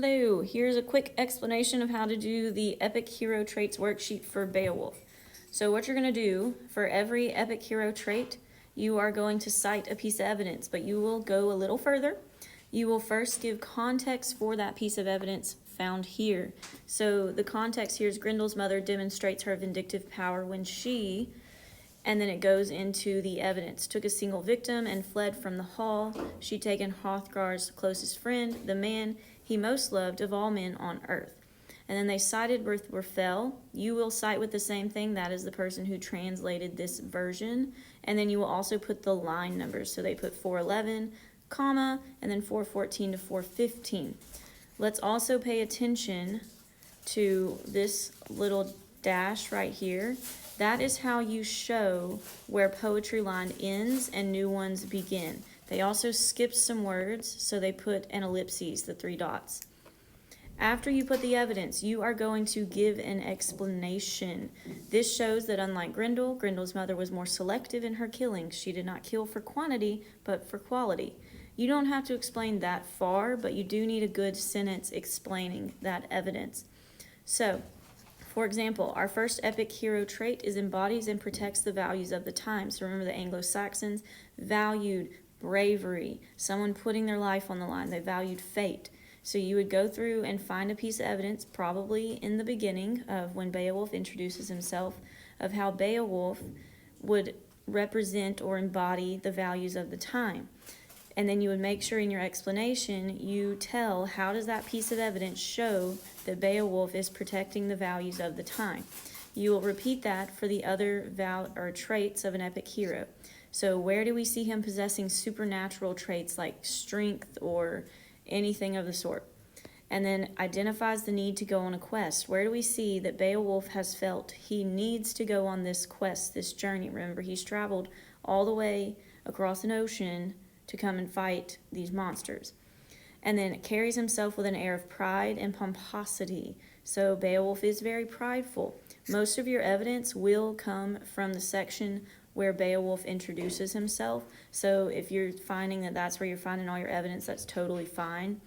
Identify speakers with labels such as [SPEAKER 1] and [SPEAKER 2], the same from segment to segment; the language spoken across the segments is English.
[SPEAKER 1] Hello, here's a quick explanation of how to do the Epic Hero Traits worksheet for Beowulf. So what you're going to do for every Epic Hero trait, you are going to cite a piece of evidence, but you will go a little further. You will first give context for that piece of evidence found here. So the context here is Grendel's mother demonstrates her vindictive power when she, and then it goes into the evidence. Took a single victim and fled from the hall. She'd taken Hrothgar's closest friend, the man he most loved of all men on earth. And then they cited Berthwefell. You will cite with the same thing. That is the person who translated this version. And then you will also put the line numbers. So they put 411, comma, and then 414 to 415. Let's also pay attention to this little dash right here. That is how you show where poetry line ends and new ones begin. They also skipped some words, so they put an ellipses, the 3 dots. After you put the evidence, you are going to give an explanation. This shows that unlike Grendel, Grendel's mother was more selective in her killings. She did not kill for quantity, but for quality. You don't have to explain that far, but you do need a good sentence explaining that evidence. So, for example, our first epic hero trait is embodies and protects the values of the times. So remember, the Anglo-Saxons valued bravery, someone putting their life on the line. They valued fate. So you would go through and find a piece of evidence, probably in the beginning of when Beowulf introduces himself, of how Beowulf would represent or embody the values of the time. And then you would make sure in your explanation you tell how does that piece of evidence show that Beowulf is protecting the values of the time. You will repeat that for the other traits of an epic hero. So where do we see him possessing supernatural traits like strength or anything of the sort? And then identifies the need to go on a quest. Where do we see that Beowulf has felt he needs to go on this quest, this journey? Remember, he's traveled all the way across an ocean to come and fight these monsters. And then it carries himself with an air of pride and pomposity. So Beowulf is very prideful. Most of your evidence will come from the section where Beowulf introduces himself. So if you're finding that that's where you're finding all your evidence, that's totally fine.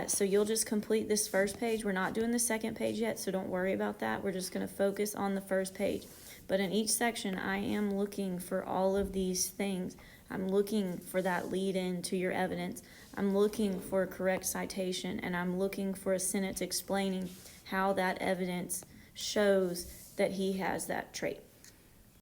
[SPEAKER 1] So you'll just complete this first page. We're not doing the second page yet, so don't worry about that. We're just going to focus on the first page. But in each section, I am looking for all of these things. I'm looking for that lead in to your evidence. I'm looking for a correct citation, and I'm looking for a sentence explaining how that evidence shows that he has that trait.